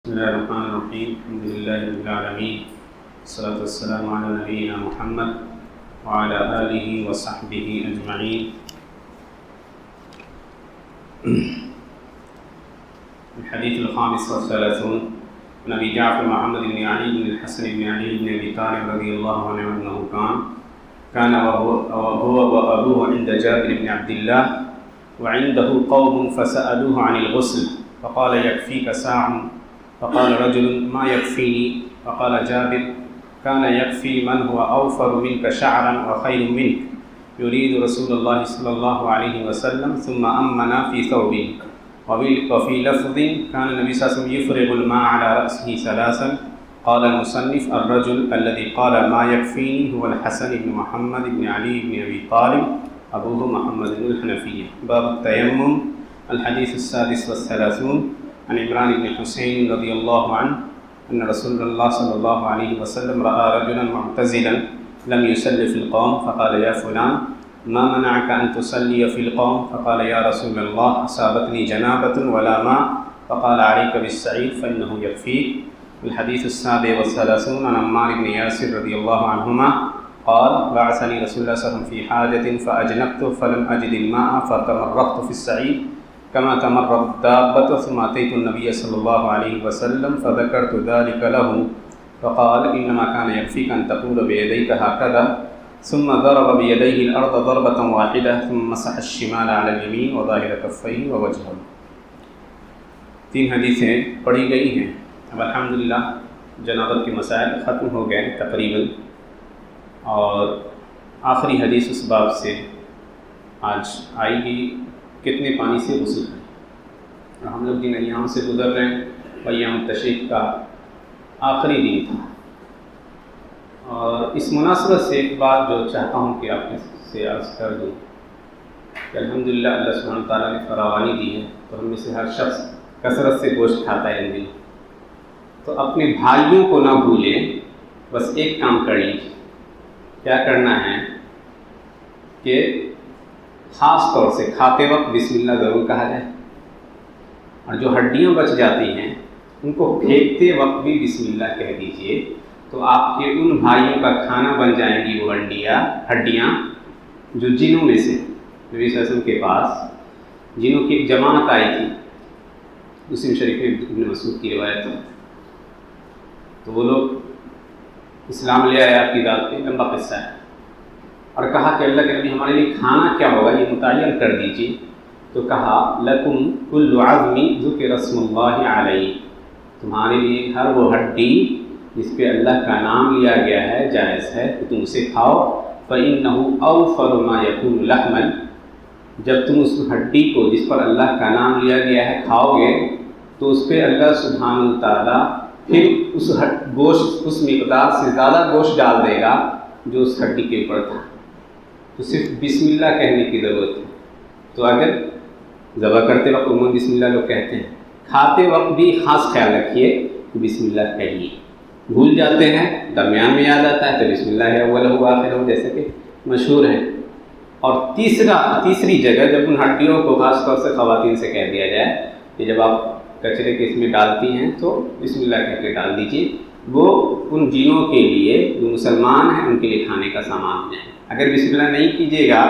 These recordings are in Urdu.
بسم الله الرحمن الرحيم. الحمد لله رب العالمين، والصلاة والسلام على نبينا محمد وعلى آله وصحبه أجمعين. الحديث الخامس والثلاثون عن أبي جعفر محمد بن علي بن الحسن بن علي بن أبي طالب رضي الله عنه أنه كان وهو وأبوه عند جابر بن عبد الله وعنده قوم فسألوه عن الغسل فقال يكفيك ساع، فقال رجل ما يكفيني، فقال جابر كان يكفي من هو أوفر منك شعرا وخير منك يريد رسول الله صلى الله عليه وسلم ثم أمنا في ثوب. وفي لفظ كان النبي صلى الله عليه وسلم يفرغ الماء على رأسه ثلاثا. قال المصنف الرجل الذي قال ما يكفيني هو الحسن بن محمد بن علي بن أبي طالب أبوه محمد بن الحنفية. باب التيمم. الحديث السادس والثلاثون عن عمران بن حسين رضي الله عنه أن رسول الله صلى الله عليه وسلم رأى رجلا معتزلا لم يصلي في القوم فقال يا فلان ما منعك أن تصلي في القوم؟ فقال يا رسول الله أصابتني جنابة ولا ماء، فقال عليك بالسعيد فإنه يكفيك. الحديث السابع والثلاثون عن عمار بن ياسر رضي الله عنهما قال بعثني رسول الله صلى الله عليه وسلم في حاجة فأجنبت فلم أجد الماء فتمرغت في السعيد كما تمرغ الدابة، ثم أتيت النبي صلى الله عليه وسلم فذكرت ذلك له فقال إنما كان يكفيك أن تقول بيديك هكذا، ثم ضرب بيديه الأرض ضربة واحدة ثم مسح الشمال على اليمين وظاهر كفيه ووجهه. تین حدیثیں پڑھی گئی ہیں. اب الحمدللہ جنابت کے مسائل ختم ہو گئے تقریباً، اور آخری حدیث اس باب سے آج آئے گی کتنے پانی سے غسل کریں. اور ہم لوگ جن ایام سے گزر رہے ہیں وہ ایام تشریق کا آخری دن تھا. اور اس مناسبت سے ایک بات جو چاہتا ہوں کہ آپ سے عرض کر دوں کہ الحمدللہ اللہ سبحانہ تعالیٰ نے فراوانی دی ہے، تو ہم میں سے ہر شخص کثرت سے گوشت کھاتا ہے ان دنوں. تو اپنے بھائیوں کو نہ بھولیں، بس ایک کام کر لیجیے. کیا کرنا ہے کہ خاص طور سے کھاتے وقت بسم اللہ ضرور کہا جائے، اور جو ہڈیاں بچ جاتی ہیں ان کو پھینکتے وقت بھی بسم اللہ کہہ دیجئے، تو آپ کے ان بھائیوں کا کھانا بن جائیں گی وہ ہڈیاں جو جنوں میں سے نبی صلی اللہ علیہ وسلم کے پاس جنوں کی ایک جماعت آئی تھی. مسلم شریف میں ابن مسعود کی روایت ہے. تو وہ لوگ اسلام لے آئے آپ کی ذات پہ، لمبا قصہ ہے، اور کہا کہ اللہ کے نبی ہمارے لیے کھانا کیا ہوگا یہ متعین کر دیجیے. تو کہا لکم کل عظم ذکر اسم اللہ علیہ، تمہارے لیے ہر وہ ہڈی جس پہ اللہ کا نام لیا گیا ہے جائز ہے کہ تم اسے کھاؤ. فإنہ اوفر ما یکون لحما، جب تم اس ہڈی کو جس پر اللہ کا نام لیا گیا ہے کھاؤ گے تو اس پہ اللہ سبحانہ وتعالیٰ پھر اس گوشت اس مقدار سے زیادہ گوشت ڈال دے گا جو اس ہڈی کے اوپر تھا. تو صرف بسم اللہ کہنے کی ضرورت ہے. تو اگر ذبح کرتے وقت عموماً بسم اللہ لوگ کہتے ہیں، کھاتے وقت بھی خاص خیال رکھیے کہ بسم اللہ کہیے. بھول جاتے ہیں، درمیان میں یاد آتا ہے تو بسم اللہ اولہ آخرہ جیسے کہ مشہور ہے. اور تیسری جگہ جب ان ہڈیوں کو خاص طور سے خواتین سے کہہ دیا جائے کہ جب آپ کچرے کے اس میں ڈالتی ہیں تو بسم اللہ کہہ کے ڈال دیجیے، وہ ان جنوں کے لیے جو مسلمان ہیں ان کے لیے کھانے کا سامان ہو جائے. اگر بسم اللہ نہیں کیجیے گا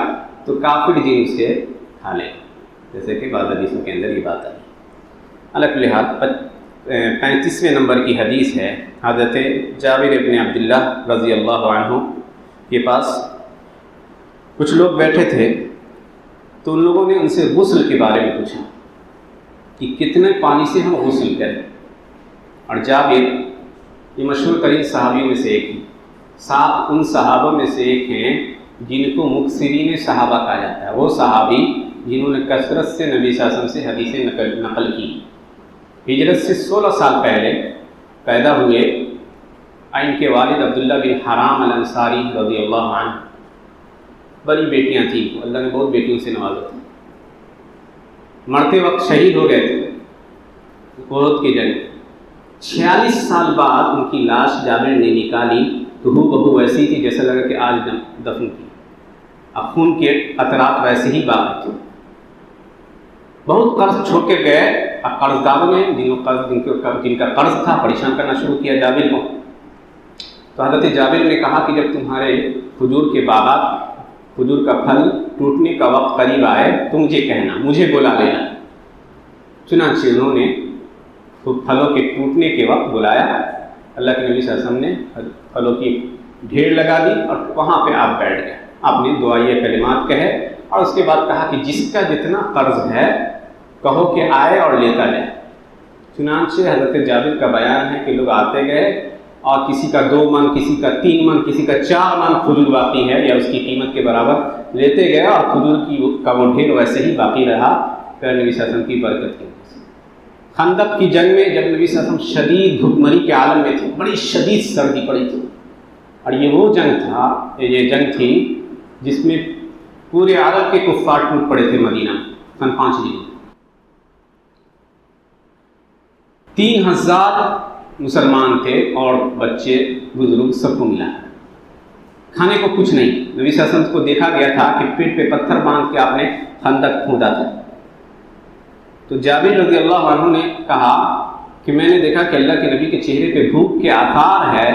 تو کافر جن اسے کھا لے، جیسے کہ بعض حدیثوں کے اندر یہ بات ہے. علی کل حال 35ویں نمبر کی حدیث ہے. حضرت جابر بن عبداللہ رضی اللہ عنہ کے پاس کچھ لوگ بیٹھے تھے، تو ان لوگوں نے ان سے غسل کے بارے میں پوچھا کہ کتنے پانی سے ہم غسل کریں. اور جابر یہ مشہور ترین صحابیوں میں سے ایک ہیں، ان صحابوں میں سے ایک ہیں جن کو مکثرین صحابہ کہا جاتا ہے. وہ صحابی جنہوں نے کثرت سے نبی صلی اللہ علیہ وسلم سے حدیثیں نقل کی. ہجرت سے 16 سال پہلے پیدا ہوئے. ان کے والد عبداللہ بن حرام الانصاری رضی اللہ عنہ، بڑی بیٹیاں تھیں، اللہ نے بہت بیٹیوں سے نوازا تھا. مرتے وقت شہید ہو گئے تھے احد کی جنگ. 46 سال بعد ان کی لاش جابر نے نکالی تو ہو بہو ویسی تھی جیسا لگا کہ آج دفن کی. اب خون کے قطرات ویسے ہی باقی تھے. بہت قرض چھوڑ کے گئے. اب قرض داروں میں جن کا قرض تھا پریشان کرنا شروع کیا جابر کو. تو حضرت جابر نے کہا کہ جب تمہارے کھجور کے باغات کھجور کا پھل ٹوٹنے کا وقت قریب آئے تو مجھے کہنا، مجھے بلا لینا. چنانچہ انہوں نے پھلوں کے ٹوٹنے کے وقت بلایا. اللہ کے نبی صلی اللہ علیہ وسلم نے پھلوں کی ڈھیر لگا دی اور وہاں پہ آپ بیٹھ گئے. آپ نے دعائیہ کلمات کہے اور اس کے بعد کہا کہ جس کا جتنا قرض ہے کہو کہ آئے اور لیتا جائے. چنانچہ حضرت جابر کا بیان ہے کہ لوگ آتے گئے اور کسی کا 2 من، کسی کا 3 من، کسی کا 4 من کھجور باقی ہے یا اس کی قیمت کے برابر لیتے گئے اور کھجور کا وہ ڈھیر ویسے ہی باقی رہا. پھر نبی صلی اللہ علیہ وسلم کی برکت کی. خندق کی جنگ میں جب نبی صلی اللہ علیہ وسلم شدید بھوکمری کے عالم میں تھے، بڑی شدید سردی پڑی تھی، اور یہ وہ جنگ تھا، یہ جنگ تھی جس میں پورے عالم کے کفار ٹوٹ پڑے تھے. مدینہ سن 5 ہجری 3000 مسلمان تھے اور بچے بزرگ سب کو ملا. کھانے کو کچھ نہیں. نبی صلی اللہ علیہ وسلم کو دیکھا گیا تھا کہ پیٹ پہ پتھر باندھ کے آپ نے خندق کھودا تھا. تو جابر رضی اللہ عنہ نے کہا کہ میں نے دیکھا کہ اللہ کے نبی کے چہرے پہ بھوک کے آثار ہے،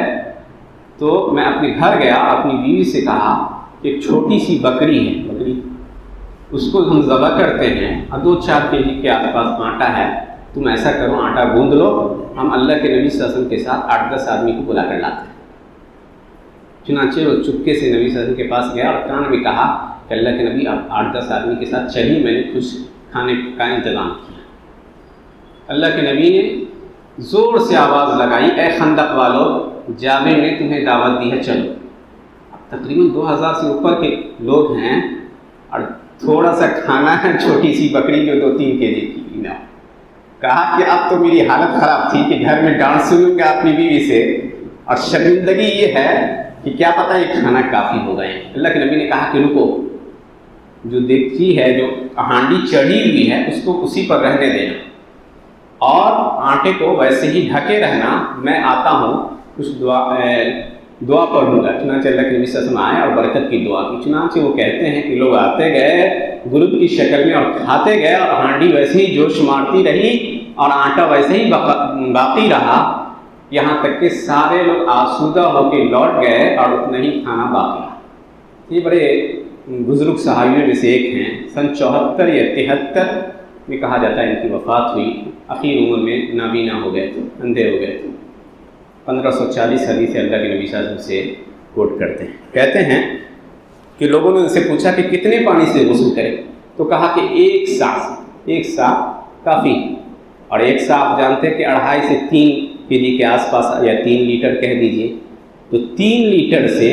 تو میں اپنے گھر گیا، اپنی بیوی سے کہا کہ ایک چھوٹی سی بکری ہے، بکری اس کو ہم ذبح کرتے ہیں اور 2-4 کیجی کے آس پاس آٹا ہے، تم ایسا کرو آٹا گوندھ لو، ہم اللہ کے نبی صلی اللہ علیہ وسلم کے ساتھ 8-10 آدمی کو بلا کر لاتے ہیں. چنانچہ وہ چپکے سے نبی صلی اللہ علیہ وسلم کے پاس گیا اور کان میں کہا کہ اللہ کے نبی اب 8-10 آدمی کے ساتھ چلیے، میں نے کچھ کھانے کا انتظام کیا. اللہ کے نبی نے زور سے آواز لگائی، اے خندق والو، جابر نے تمہیں دعوت دی ہے، چلو. تقریباً 2000 سے اوپر کے لوگ ہیں اور تھوڑا سا کھانا ہے، چھوٹی سی بکری جو 2-3 کیجی کی نا. کہا کہ اب تو میری حالت خراب تھی کہ گھر میں ڈانٹ سنوں گا اپنی بیوی سے، اور شرمندگی یہ ہے کہ کیا پتہ یہ کھانا کافی ہو گئے. اللہ کے نبی نے کہا کہ رکو، جو دیگچی ہے، جو ہانڈی چڑھی ہوئی ہے، اس کو اسی پر رہنے دینا اور آٹے کو ویسے ہی ڈھکے رہنا، میں آتا ہوں کچھ دعا پڑھوں گا. چنانچہ اللہ کے نبی صلی اللہ علیہ وسلم آئے اور برکت کی دعا کی. چنانچہ وہ کہتے ہیں کہ لوگ آتے گئے گروپ کی شکل میں اور کھاتے گئے اور ہانڈی ویسے ہی جوش مارتی رہی اور آٹا ویسے ہی باقی رہا، یہاں تک کہ سارے لوگ آسودہ ہو کے لوٹ گئے اور اتنا ہی کھانا باقی رہا. یہ بڑے بزرگ صحابیوں میں سے ایک ہیں. سن 74 یا 73 میں کہا جاتا ہے ان کی وفات ہوئی. اخیر عمر میں نابینا ہو گئے تھے، اندھے ہو گئے تھے. 1540 حدیث اللہ کے نبی صلی اللہ علیہ وسلم سے کوٹ کرتے ہیں. کہتے ہیں کہ لوگوں نے ان سے پوچھا کہ کتنے پانی سے غسل کریں، تو کہا کہ 1 سا کافی. اور 1 سا آپ جانتے ہیں کہ 2.5 سے 3 کیجی کے آس پاس یا 3 لیٹر کہہ دیجئے. تو 3 لیٹر سے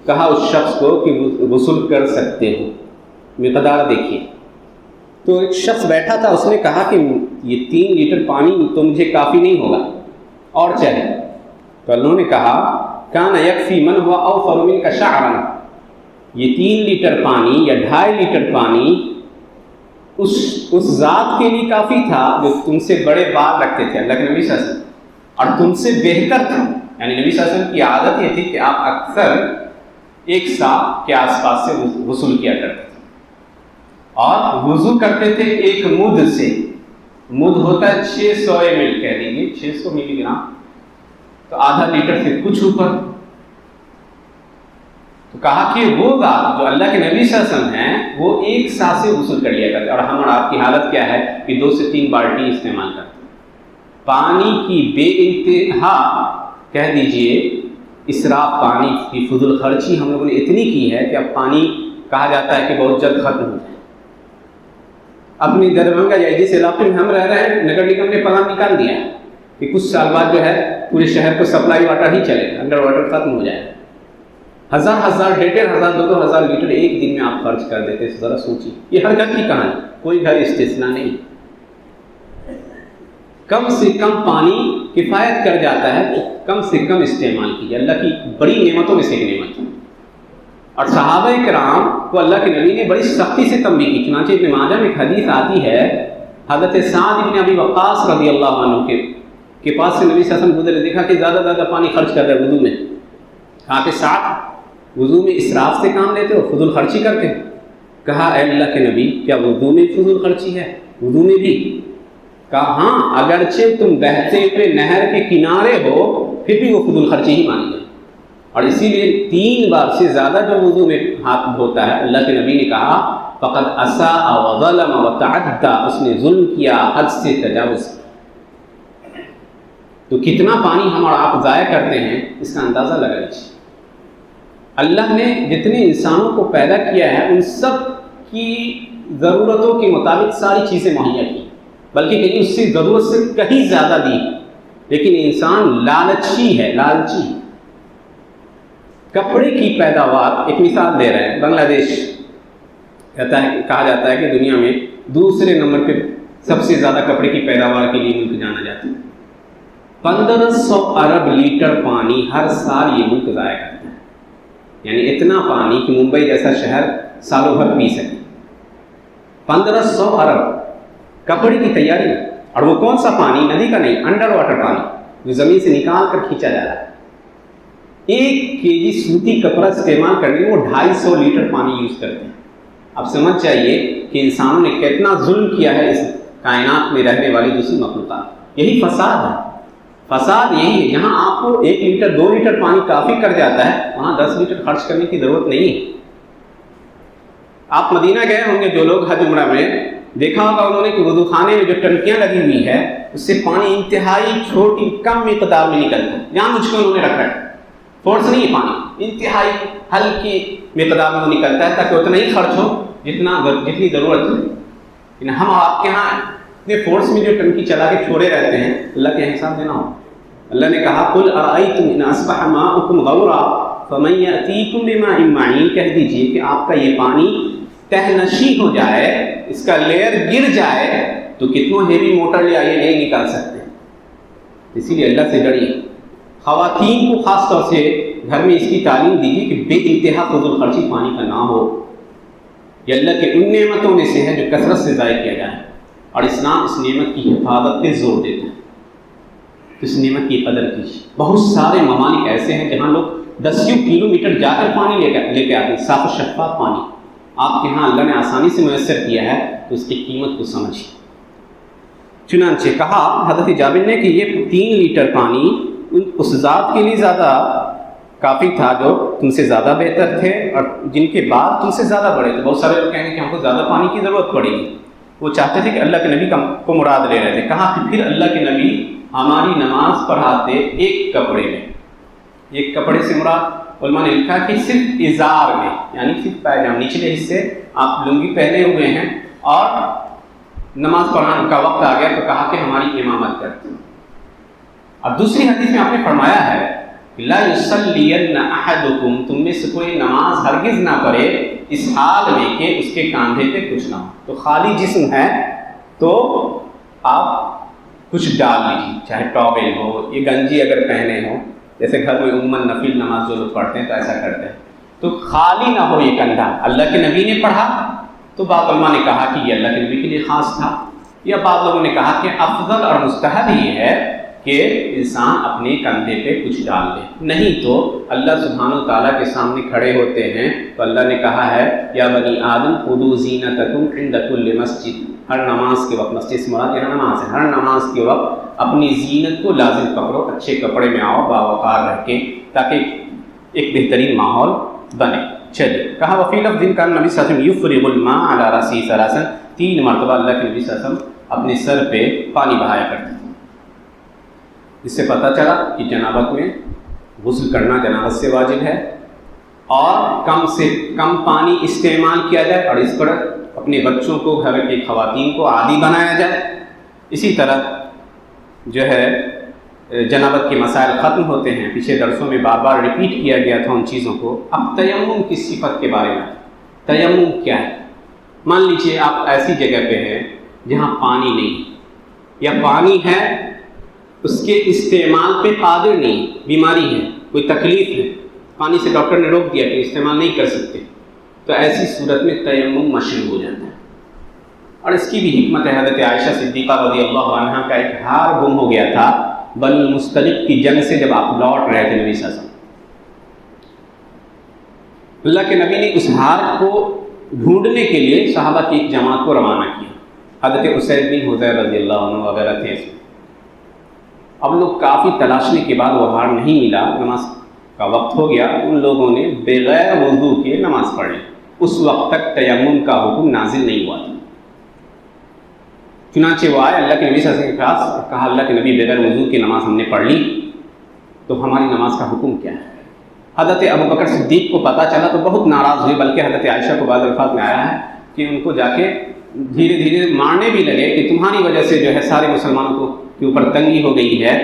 کہا اس شخص کو کہ غسل کر سکتے ہو. مقدار دیکھیے. تو ایک شخص بیٹھا تھا، اس نے کہا کہ یہ 3 لیٹر پانی تو مجھے کافی نہیں ہوگا اور چاہیے. تو انہوں نے کہا کان یکفی من ہوا اوفر منک شعرا، یہ 3 لیٹر پانی یا 2.5 لیٹر پانی اس ذات کے لیے کافی تھا جو تم سے بڑے بال رکھتے تھے، اللہ کے نبی صلی اللہ علیہ وسلم، اور تم سے بہتر تھا. یعنی نبی صلی اللہ علیہ وسلم کی عادت یہ تھی کہ آپ اکثر 1 سا کے آس پاس سے غسل کیا کرتے تھے اور وضو کرتے تھے ایک مد سے. مد ہوتا ہے 600 ml کہہ دیجیے، 600 ملی گرام، تو آدھا لیٹر سے کچھ اوپر. تو کہا کہ وہ ذات جو اللہ کے نبی صلی اللہ علیہ وسلم ہیں وہ 1 سا سے غسل کر لیا کرتے، اور ہم اور آپ کی حالت کیا ہے کہ 2 سے 3 بالٹی استعمال کرتے. پانی کی بے انتہا کہہ دیجئے اسراف، پانی کی فضول خرچی ہم لوگوں نے اتنی کی ہے کہ اب پانی کہا جاتا ہے کہ بہت جلد ختم ہو جائے. اپنی دربھنگہ یا جس علاقے میں ہم رہ رہے ہیں، نگر نگم نے پلان نکال دیا ہے کہ کچھ سال بعد جو ہے پورے شہر کو سپلائی واٹر ہی چلے گا، انڈر واٹر ختم ہو جائے. 1000 1,500 2,000 لیٹر ایک دن میں آپ خرچ کر دیتے. ذرا سوچیے، یہ ہر گھر کی کہانی، کوئی گھر استثنا نہیں. کم سے کم پانی کفایت کر جاتا ہے تو کم سے کم استعمال کیجیے. اللہ کی بڑی نعمتوں میں سے ایک نعمت ہے. اور صحابہ کرام کو اللہ کے نبی نے بڑی سختی سے تنبیہ کی. چنانچہ ابن ماجہ میں ایک حدیث آتی ہے، حضرت سعد بن ابی وقاص رضی اللہ عنہ کے پاس سے نبی صلی اللہ علیہ وسلم گزرے، دیکھا کہ زیادہ پانی خرچ کر رہے وضو میں. کہا کہ سعد وضو میں اسراف سے کام لیتے ہو، فضول خرچی کرتے. کہا اے اللہ کے نبی، کیا وضو میں فضول خرچی ہے؟ وضو میں بھی؟ کہا ہاں اگرچہ تم بہتے ہوئے نہر کے کنارے ہو پھر بھی وہ فضول خرچی ہی مانی جائے. اور اسی لیے 3 بار سے زیادہ جو وضو میں ہاتھ دھوتا ہے، اللہ کے نبی نے کہا فقد اساء وظلم وتعدى، اس نے ظلم کیا، حد سے تجاوز کیا. تو کتنا پانی ہم اور آپ ضائع کرتے ہیں اس کا اندازہ لگا لیجیے. اللہ نے جتنے انسانوں کو پیدا کیا ہے ان سب کی ضرورتوں کے مطابق ساری چیزیں مہیا کی، بلکہ کہیں اس سے ضرورت سے کہیں زیادہ دی، لیکن انسان لالچی ہے، لالچی. کپڑے کی پیداوار، ایک مثال دے رہے ہیں، بنگلہ دیش کہا جاتا ہے کہ دنیا میں دوسرے نمبر پہ سب سے زیادہ کپڑے کی پیداوار کے لیے ملک جانا جاتا ہے. 1500 ارب لیٹر پانی ہر سال یہ ملک ضائع کرتا ہے. یعنی اتنا پانی کہ ممبئی جیسا شہر سالوں بھر پی سکے. 1500 ارب کپڑے کی تیاری میں. اور وہ کون سا پانی؟ ندی کا نہیں، انڈر واٹر پانی جو زمین سے نکال کر کھینچا جا رہا ہے. 1 kg سوتی کپڑا استعمال کرنے میں وہ 250 لیٹر پانی یوز کرتے ہیں. اب سمجھ جائیے کہ انسانوں نے کتنا ظلم کیا ہے اس کائنات میں رہنے والی دوسری مخلوقات. یہی فساد ہے. فساد یہی ہے، جہاں آپ کو 1 لیٹر 2 لیٹر پانی کافی کر جاتا ہے وہاں 10 لیٹر خرچ کرنے کی ضرورت نہیں ہے. آپ مدینہ گئے ہوں گے جو لوگ حج عمرہ میں، دیکھا ہوگا انہوں نے کہ وضو خانے میں جو ٹنکیاں لگی ہوئی ہے اس سے پانی انتہائی چھوٹی کم مقدار میں نکلتا ہے. جان بوجھ کے انہوں نے رکھا ہے، فورس نہیں ہے، پانی انتہائی ہلکی مقدار میں وہ نکلتا ہے تاکہ اتنا ہی خرچ ہو جتنی ضرورت ہے. لیکن ہم آپ کے ہاں اتنے فورس میں جو ٹنکی چلا کے چھوڑے رہتے ہیں، اللہ کے حساب دینا ہو. اللہ نے کہا قل ارأیتم ان اصبح ماؤکم غورا فمن یأتیکم بماء معین، کہہ دیجئے کہ آپ کا یہ پانی تہنشی ہو جائے، اس کا لیئر گر جائے تو کتنوں ہیوی موٹر لے آئیے نہیں نکال سکتے. اسی لیے اللہ سے ڈریے. خواتین کو خاص طور سے گھر میں اس کی تعلیم دیجیے کہ بے انتہا فضول خرچی پانی کا نہ ہو. یہ اللہ کے ان نعمتوں میں سے ہے جو کثرت سے ضائع کیا جائے، اور اسلام اس نعمت کی حفاظت پہ زور دیتا ہے. اس نعمت کی قدر کیجیے. بہت سارے ممالک ایسے ہیں جہاں لوگ 10 کلومیٹر جا کر پانی لے کے آتے ہیں، صاف و شفاف پانی. آپ کے ہاں اللہ نے آسانی سے میسر کیا ہے تو اس کی قیمت کو سمجھیے. چنانچہ کہا حضرت جابر نے کہ یہ 3 لیٹر پانی اس ذات کے لیے زیادہ کافی تھا جو تم سے زیادہ بہتر تھے اور جن کے بعد تم سے زیادہ بڑے تھے. بہت سارے لوگ کہیں گے کہ ہم کو زیادہ پانی کی ضرورت پڑے گی. وہ چاہتے تھے کہ اللہ کے نبی کو مراد لے رہے تھے. کہا کہ پھر اللہ کے نبی ہماری نماز پڑھاتے 1 کپڑے میں. 1 کپڑے سے مراد علماء نے لکھا کہ صرف ازار میں، یعنی صرف پائجامہ نچلے حصے آپ لنگی پہنے ہوئے ہیں اور نماز پڑھانے کا وقت آ گیا تو کہا کہ ہماری امامت کرتے ہیں. اب دوسری حدیث میں آپ نے فرمایا ہے لا یصلین احدکم، تم میں سے کوئی نماز ہرگز نہ پڑھے اس حال میں کہ اس کے کاندھے پہ کچھ نہ ہو. تو خالی جسم ہے تو آپ کچھ ڈال لیجیے، چاہے ٹاول ہو، یہ گنجی اگر پہنے ہو، جیسے گھر میں عموماً نفل نماز جو لوگ پڑھتے ہیں تو ایسا کرتے ہیں، تو خالی نہ ہو یہ کندھا. اللہ کے نبی نے پڑھا تو بعض علماء نے کہا کہ یہ اللہ کے نبی کے لیے خاص تھا، یا بعض لوگوں نے کہا کہ افضل اور مستحب یہ ہے کہ انسان اپنے کندھے پہ کچھ ڈال دے. نہیں تو اللہ سبحانہ و تعالیٰ کے سامنے کھڑے ہوتے ہیں تو اللہ نے کہا ہے یا بنی آدم خذوا زینتکم عند کل مسجد، ہر نماز کے وقت، مسجد سے مراد یہاں نماز ہے، ہر نماز کے وقت اپنی زینت کو لازم پکڑو، اچھے کپڑے میں آؤ باوقار رہ کے، تاکہ ایک بہترین ماحول بنے. چلیے کہا وفی لفظ کا نبی صلی اللہ علیہ وسلم یفرغ الماء علی رأسہ ثلاثا، 3 مرتبہ اللہ کے نبی صلی اللہ علیہ وسلم اپنے سر پہ پانی بہایا کرتے تھے. اس سے پتہ چلا کہ جنابت میں غسل کرنا جنابت سے واجب ہے اور کم سے کم پانی استعمال کیا جائے، اور اس پر اپنے بچوں کو، گھر کی خواتین کو عادی بنایا جائے. اسی طرح جو ہے جنابت کے مسائل ختم ہوتے ہیں. پچھلے درسوں میں بار بار ریپیٹ کیا گیا تھا ان چیزوں کو. اب تیمم کی صفت کے بارے میں، تیمم کیا ہے؟ مان لیجیے آپ ایسی جگہ پہ ہیں جہاں پانی نہیں، یا پانی ہے اس کے استعمال پہ قادر نہیں، بیماری ہے، کوئی تکلیف ہے، پانی سے ڈاکٹر نے روک دیا کہ استعمال نہیں کر سکتے، تو ایسی صورت میں تیمم مشروع ہو جاتا ہے. اور اس کی بھی حکمت ہے. حضرت عائشہ صدیقہ رضی اللہ عنہا کا ایک ہار گم ہو گیا تھا بنی المصطلق کی جنگ سے، جب آپ لوٹ رہے تھے نبی صلی اللہ علیہ وسلم. اللہ کے نبی نے اس ہار کو ڈھونڈنے کے لیے صحابہ کی ایک جماعت کو روانہ کیا. حضرت اسید بن حضیر رضی اللہ عنہ وغیرہ تھے اس میں. اب لوگ کافی تلاشنے کے بعد وہ ہار نہیں ملا، نماز کا وقت ہو گیا، ان لوگوں نے بغیر وضو کے نماز پڑھ لی. اس وقت تک تیمم کا حکم نازل نہیں ہوا تھا. چنانچہ وہ آئے اللہ کے نبی صلی اللہ علیہ وسلم کے پاس، کہا اللہ کے نبی بغیر وضو کی نماز ہم نے پڑھ لی، تو ہماری نماز کا حکم کیا ہے؟ حضرت ابو بکر صدیق کو پتہ چلا تو بہت ناراض ہوئے، بلکہ حضرت عائشہ کو بعض الفاظ میں آیا ہے کہ ان کو جا کے دھیرے دھیرے مارنے بھی لگے کہ تمہاری وجہ سے جو ہے سارے مسلمانوں کو کے اوپر تنگی ہو گئی ہے.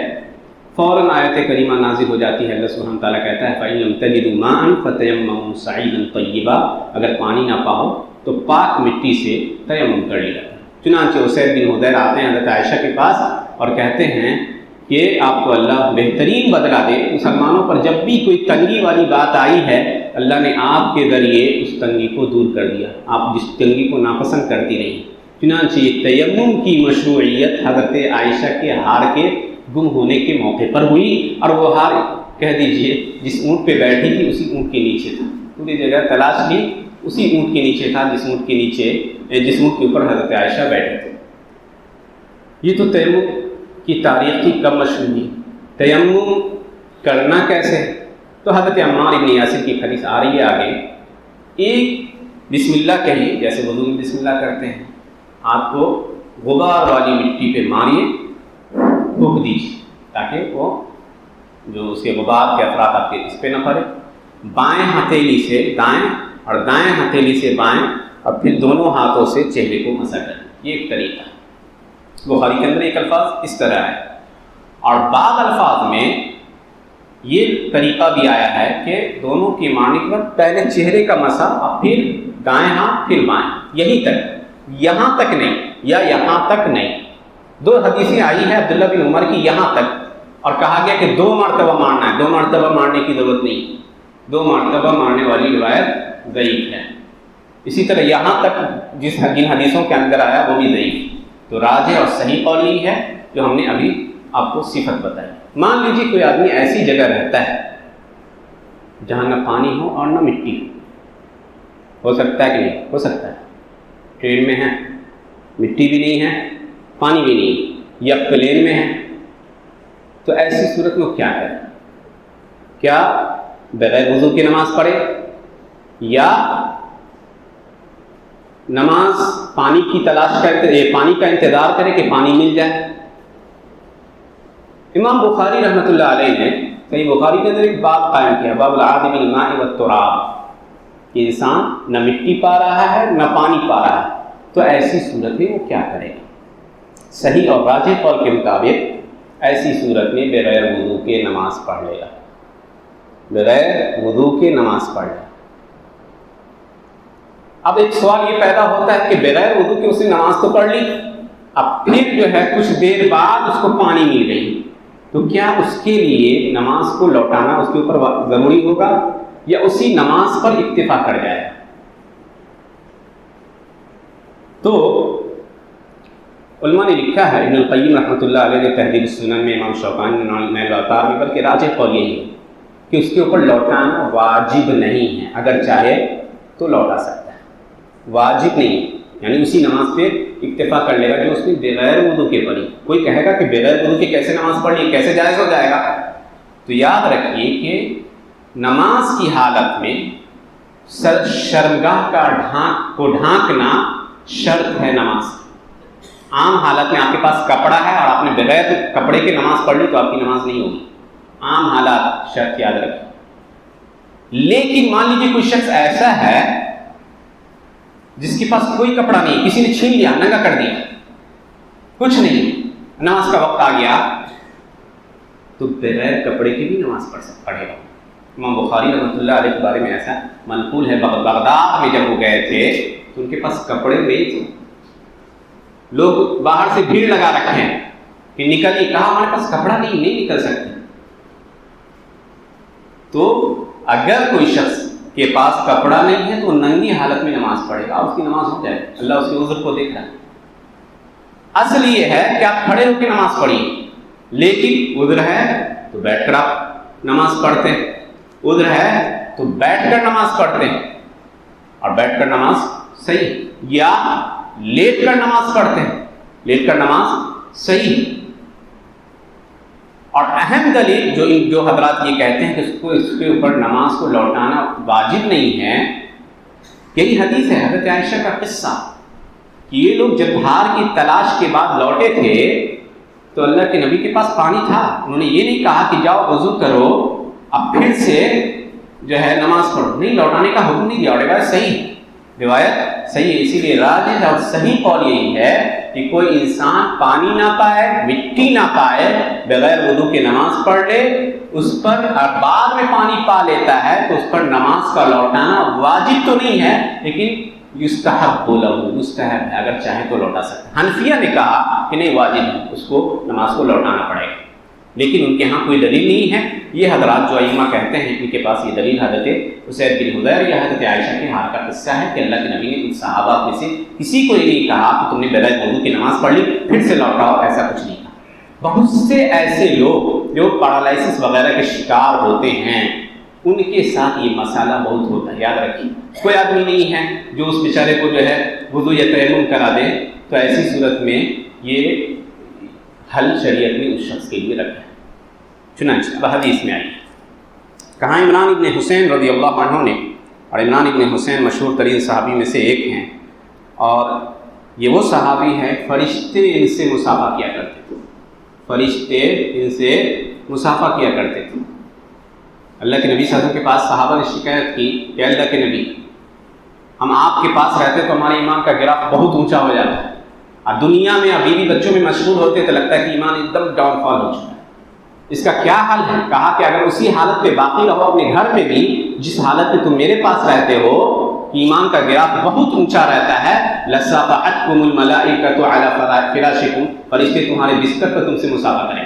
فوراً آیت کریمہ نازل ہو جاتی ہے. اللہ سبحانہ تعالیٰ کہتا ہے فَإِن لَمْ تَجِدُوا مَاءً فَتَيَمَّمُوا صَعِيدًا طَيِّبًا، اگر پانی نہ پاؤ تو پاک مٹی سے تیمم کر لیا. چنانچہ اسید بن حضیر آتے ہیں حضرت عائشہ کے پاس اور کہتے ہیں کہ آپ کو اللہ بہترین بدلہ دے، مسلمانوں پر جب بھی کوئی تنگی والی بات آئی ہے اللہ نے آپ کے ذریعے اس تنگی کو دور کر دیا، آپ جس تنگی کو ناپسند کرتی رہی. چنانچہ تیمم کی مشروعیت حضرت عائشہ کے ہار کے گم ہونے کے موقع پر ہوئی، اور وہ ہار کہہ دیجئے جس اونٹ پہ بیٹھی تھی اسی اونٹ کے نیچے تھا. پوری جگہ تلاش کی، اسی اونٹ کے نیچے تھا جس اونٹ کے اوپر حضرت عائشہ بیٹھے تھے. یہ تو تیمم کی تاریخ کی کم مشہور ہوئی. تیمم کرنا کیسے؟ تو حضرت عمار بن یاسر کی حدیث آ رہی ہے آگے. ایک بسم اللہ کہیے، جیسے وضو میں بسم اللہ کرتے ہیں، آپ کو غبار والی مٹی پہ ماریے، تھوک دیجیے تاکہ وہ جو اس کے غبار کے اثرات آپ کے اس پہ نہ پڑے. بائیں ہتھیلی سے دائیں اور دائیں ہتھیلی سے بائیں، اور پھر دونوں ہاتھوں سے چہرے کو مسح کریں. یہ ایک طریقہ ہے. بخاری کے اندر ایک الفاظ اس طرح ہے، اور بعض الفاظ میں یہ طریقہ بھی آیا ہے کہ دونوں کی مارنے کے بعد پہلے چہرے کا مسح اور پھر دائیں ہاتھ پھر بائیں، یہیں تک، یہاں تک نہیں یا یہاں تک نہیں. دو حدیثیں آئی ہیں عبداللہ بن عمر کی یہاں تک، اور کہا گیا کہ 2 مرتبہ مارنا ہے. 2 مرتبہ مارنے کی ضرورت نہیں، 2 مرتبہ مارنے والی روایت ضعیف ہے. اسی طرح یہاں تک جن حدیثوں کے اندر آیا وہ بھی ضعیف. تو راجح اور صحیح قول یہی ہے جو ہم نے ابھی آپ کو صفت بتائی. مان لیجیے کوئی آدمی ایسی جگہ رہتا ہے جہاں نہ پانی ہو اور نہ مٹی ہو سکتا ہے کہ نہیں؟ ہو سکتا ہے. ٹرین میں ہے، مٹی بھی نہیں ہے، پانی بھی نہیں، یا پلین میں ہے، تو ایسی صورت میں کیا کرے؟ کیا بغیر وضو کی نماز پڑھے یا نماز پانی کی تلاش کرتے، پانی کا انتظار کرے کہ پانی مل جائے؟ امام بخاری رحمۃ اللہ علیہ نے صحیح بخاری کے اندر ایک باب قائم کیا، باب العادم الماء والتراب، کہ انسان نہ مٹی پا رہا ہے نہ پانی پا رہا ہے، تو ایسی صورت میں وہ کیا کرے گا؟ صحیح اور راجح قول کے مطابق ایسی صورت میں بغیر وضو کے نماز پڑھ لے گا. بغیر وضو کے نماز پڑھ لے گا. اب ایک سوال یہ پیدا ہوتا ہے کہ بغیر وضو کے اس نے نماز تو پڑھ لی، اب پھر جو ہے کچھ دیر بعد اس کو پانی مل گئی، تو کیا اس کے لیے نماز کو لوٹانا اس کے اوپر ضروری ہوگا یا اسی نماز پر اکتفا کر جائے؟ تو علماء نے لکھا ہے، ابن القیم رحمۃ اللہ علیہ نے تہذیب السنن میں، امام شوکانی نے نیل الاوطار میں، بلکہ راجح قول یہی ہے کہ اس کے اوپر لوٹانا واجب نہیں ہے، اگر چاہے تو لوٹا سکتا ہے، واجب نہیں. یعنی اسی نماز پہ اکتفا کر لے گا جو اس نے بغیر وضو کے پڑھی. کوئی کہے گا کہ بغیر وضو کے کیسے نماز پڑھی، کیسے جائز ہو جائے گا؟ تو یاد رکھیے کہ نماز کی حالت میں شرمگاہ کو ڈھانکنا شرط ہے نماز. عام حالت میں آپ کے پاس کپڑا ہے اور آپ نے بغیر کپڑے کے نماز پڑھ لی تو آپ کی نماز نہیں ہوگی. عام حالات شرط یاد رکھیں. لیکن مان لیجیے کوئی شخص ایسا ہے جس کے پاس کوئی کپڑا نہیں، کسی نے چھین لیا، ننگا کر دیا، کچھ نہیں، نماز کا وقت آ گیا، تو بغیر کپڑے کی بھی نماز پڑھے گا. امام بخاری رحمۃ اللہ علیہ کے بارے میں ایسا منقول ہے، بغداد میں جب وہ گئے تھے تو ان کے پاس کپڑے نہیں تھے. لوگ باہر سے بھیڑ لگا رکھے ہیں کہ نکلیے، کہا ہمارے پاس کپڑا نہیں نکل سکتے. تو اگر کوئی شخص کے پاس کپڑا نہیں ہے تو ننگی حالت میں نماز پڑھے گا، اس کی نماز ہو جائے. اللہ اس کے عذر کو دیکھ رہا ہے. اصل یہ ہے کہ آپ کھڑے ہو کے نماز پڑھیے، لیکن عذر ہے تو بیٹھ کر آپ نماز پڑھتے ہیں، عذر ہے تو بیٹھ کر نماز پڑھتے ہیں، اور بیٹھ کر نماز صحیح. یا لیٹ کر نماز پڑھتے ہیں، لیٹ کر نماز صحیح ہے۔ اور اہم دلیل جو حضرات یہ کہتے ہیں کہ اس کے اوپر نماز کو لوٹانا واجب نہیں ہے، یہی حدیث ہے حضرت عائشہ کا قصہ کہ یہ لوگ جب ہار کی تلاش کے بعد لوٹے تھے تو اللہ کے نبی کے پاس پانی تھا، انہوں نے یہ نہیں کہا کہ جاؤ وضو کرو اب پھر سے جو ہے نماز پڑھو، نہیں، لوٹانے کا حکم نہیں دیا، اور روایت صحیح ہے۔ اسی لیے راجح اور صحیح قول یہی ہے کہ کوئی انسان پانی نہ پائے، مٹی نہ پائے، بغیر وضو کے نماز پڑھ لے، اس پر اور بعد میں پانی پا لیتا ہے تو اس پر نماز کا لوٹانا واجب تو نہیں ہے، لیکن یستحب لہ، مستحب ہے، اگر چاہے تو لوٹا سکتا ہے۔ حنفیہ نے کہا کہ نہیں، واجب ہے، اس کو نماز کو لوٹانا پڑے گا، لیکن ان کے ہاں کوئی دلیل نہیں ہے۔ یہ حضرات جو ائمہ کہتے ہیں ان کے پاس یہ دلیل حضرت اسید بن حضیر یا حضرت عائشہ کے حال کا قصہ ہے کہ اللہ کے نبی نے ان صحابہ میں سے کسی کو یہ نہیں کہا کہ تم نے بغیر وضو کی نماز پڑھ لی پھر سے لوٹاؤ، ایسا کچھ نہیں کہا۔ بہت سے ایسے لوگ جو پیرالائسس وغیرہ کے شکار ہوتے ہیں ان کے ساتھ یہ مسئلہ بہت ہوتا ہے، یاد رکھیے۔ کوئی آدمی نہیں ہے جو اس بیچارے کو جو ہے وضو یا تیمم کرا دے، تو ایسی صورت میں یہ حل شریعت نے اس شخص کے لیے رکھا ہے۔ چنانچہ اب حدیث میں آئی، کہاں عمران ابن حسین رضی اللہ عنہ نے، اور عمران ابن حسین مشہور ترین صحابی میں سے ایک ہیں، اور یہ وہ صحابی ہیں فرشتے ان سے مصافحہ کیا کرتے تھے، فرشتے ان سے مصافحہ کیا کرتے تھے۔ اللہ کے نبی صلی اللہ علیہ وسلم کے پاس صحابہ نے شکایت کی کہ اللہ کے نبی، ہم آپ کے پاس رہتے تو ہمارے ایمان کا گراف بہت اونچا ہو جاتا ہے، اور دنیا میں اور بیوی بچوں میں مشغول ہوتے تو لگتا ہے کہ ایمان ایک دم ڈاؤن فال ہو چکا ہے، اس کا کیا حل ہے؟ کہا کہ اگر اسی حالت پہ باقی رہو اپنے گھر میں بھی، جس حالت میں تم میرے پاس رہتے ہو، ایمان کا گراف بہت اونچا رہتا ہے، لَصَافَحَتْكُمُ الْمَلَائِكَةُ عَلَىٰ فِرَاشِكُمْ، فرشتے تمہارے بستر پر تم سے مصافحہ کریں۔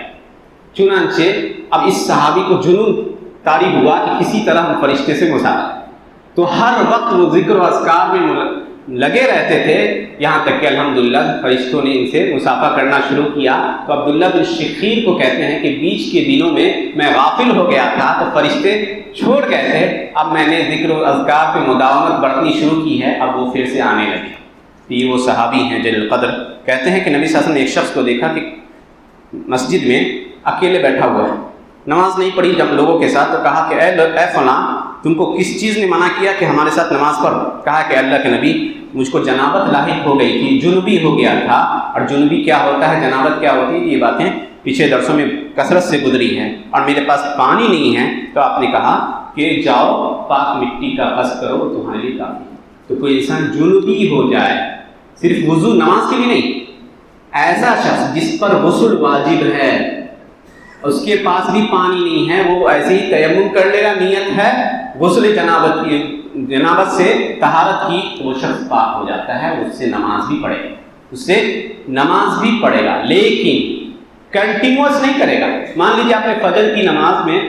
چنانچہ اب اس صحابی کو جنون طاری ہوا کہ کسی طرح ہم فرشتے سے مصافحہ کریں، تو ہر وقت وہ ذکر و اذکار میں لگے رہتے تھے، یہاں تک کہ الحمدللہ فرشتوں نے ان سے مصافحہ کرنا شروع کیا۔ تو عبداللہ بن شخیر کو کہتے ہیں کہ بیچ کے دنوں میں غافل ہو گیا تھا تو فرشتے چھوڑ گئے تھے، اب میں نے ذکر و اذکار پہ مداومت برتنی شروع کی ہے، اب وہ پھر سے آنے لگے۔ تو یہ وہ صحابی ہیں جلیل القدر، کہتے ہیں کہ نبی صلی اللہ علیہ وسلم نے ایک شخص کو دیکھا کہ مسجد میں اکیلے بیٹھا ہوا ہے، نماز نہیں پڑھی جب لوگوں کے ساتھ، تو کہا کہ اے فلاں، تم کو کس چیز نے منع کیا کہ ہمارے ساتھ نماز پڑھو؟ کہا کہ اللہ کے نبی، مجھ کو جنابت لاحق ہو گئی تھی، جنوبی ہو گیا تھا، اور جنوبی کیا ہوتا ہے، جنابت کیا ہوتی ہے، یہ باتیں پیچھے درسوں میں کثرت سے گزری ہیں، اور میرے پاس پانی نہیں ہے، تو آپ نے کہا کہ جاؤ پاک مٹی کا قص کرو، تمہارے لیے کافی ہے۔ تو کوئی انسان جنوبی ہو جائے، صرف وضو نماز کے لیے نہیں، ایسا شخص جس پر غسل واجب ہے، اس کے پاس بھی پانی نہیں ہے، وہ ایسے ہی تیمم کر لے گا، نیت ہے غسل جنابت سے طہارت کی، تو وہ شخص پاک ہو جاتا ہے، اس سے نماز بھی پڑھے گا، لیکن کنٹینیوس نہیں کرے گا۔ مان لیجیے آپ نے فجر کی نماز میں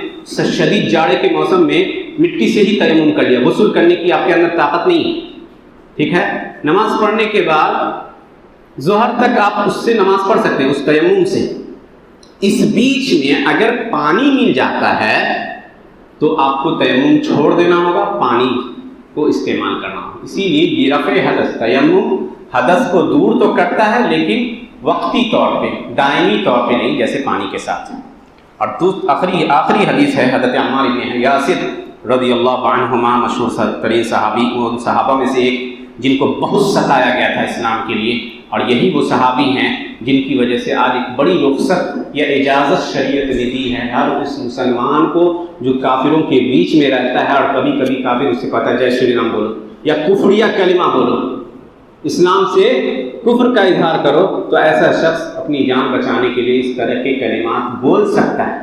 شدید جاڑے کے موسم میں مٹی سے ہی تیمم کر لیا، غسل کرنے کی آپ کے اندر طاقت نہیں ہے، ٹھیک ہے، نماز پڑھنے کے بعد ظہر تک آپ اس سے نماز پڑھ سکتے ہیں اس تیمم سے۔ اس بیچ میں اگر پانی مل جاتا ہے تو آپ کو تیمم چھوڑ دینا ہوگا، پانی کو استعمال کرنا ہوگا۔ اسی لیے یہ رفع حدث، تیمم حدث کو دور تو کرتا ہے لیکن وقتی طور پہ، دائمی طور پہ نہیں، جیسے پانی کے ساتھ۔ اور آخری حدیث ہے حضرت عمار بن یاسر رضی اللہ عنہما، مشہور ترین صحابی، ان صحابہ میں سے ایک جن کو بہت ستایا گیا تھا اسلام کے لیے، اور یہی وہ صحابی ہیں جن کی وجہ سے آج ایک بڑی رخصت یا اجازت شریعت نے دی ہے ہر اس مسلمان کو جو کافروں کے بیچ میں رہتا ہے، اور کبھی کبھی کافر اس سے کہتا ہے جے شری رام بولو یا کفریہ کلمہ بولو، اسلام سے کفر کا اظہار کرو، تو ایسا شخص اپنی جان بچانے کے لیے اس طرح کے کلمات بول سکتا ہے۔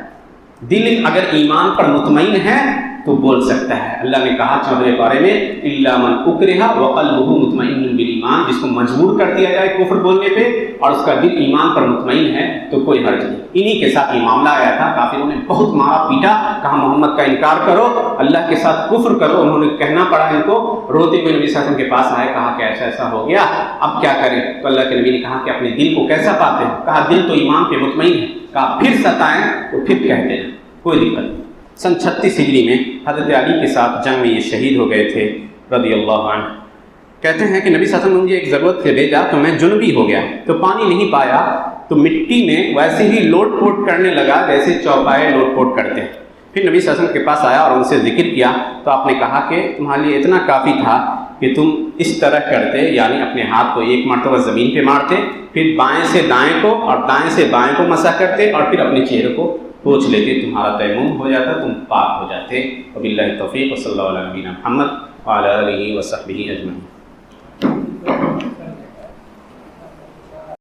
دل اگر ایمان پر مطمئن ہے تو بول سکتا ہے۔ اللہ نے کہا 14 پارے میں الا من اکرہ وقلبہ مطمئن بالایمان، جس کو مجبور کر دیا جائے کفر بولنے پہ اور اس کا دل ایمان پر مطمئن ہے تو کوئی حرج نہیں۔ انہی کے ساتھ یہ معاملہ آیا تھا، کافروں نے بہت مارا پیٹا، کہا محمد کا انکار کرو، اللہ کے ساتھ کفر کرو، انہوں نے کہنا پڑا ان کو، روتے ہوئے نبی صلی اللہ علیہ وسلم کے پاس آئے، کہا کہ ایسا ایسا ہو گیا، اب کیا کریں؟ تو اللہ کے نبی نے کہا کہ اپنے دل کو کیسا پاتے ہیں؟ کہا دل تو ایمان پہ مطمئن ہے۔ کہا پھر ستائیں تو پھر کہتے ہیں، کوئی دقت نہیں۔ سن 36 ہجری میں حضرت علی کے ساتھ جنگ میں یہ شہید ہو گئے تھے رضی اللہ عنہ۔ کہتے ہیں کہ نبی صلی اللہ علیہ وسلم نے مجھے ایک ضرورت سے بھیجا تو میں جنبی ہو گیا، تو پانی نہیں پایا، تو مٹی میں ویسے ہی لوٹ پوٹ کرنے لگا جیسے چوپائے لوٹ پوٹ کرتے ہیں۔ پھر نبی صلی اللہ علیہ وسلم کے پاس آیا اور ان سے ذکر کیا، تو آپ نے کہا کہ تمہارے لیے اتنا کافی تھا کہ تم اس طرح کرتے، یعنی اپنے ہاتھ کو ایک مرتبہ زمین پہ مارتے، پھر بائیں سے دائیں کو اور دائیں سے بائیں کو مسح کرتے، اور پھر اپنے چہرے کو پوچھ لیتے، تمہارا تیمم ہو جاتا، تم پاک ہو جاتے۔ وباللہ التوفیق، وصلی اللہ علیہ نبینا محمد وعلی آلہ وصحبہ اجمعین۔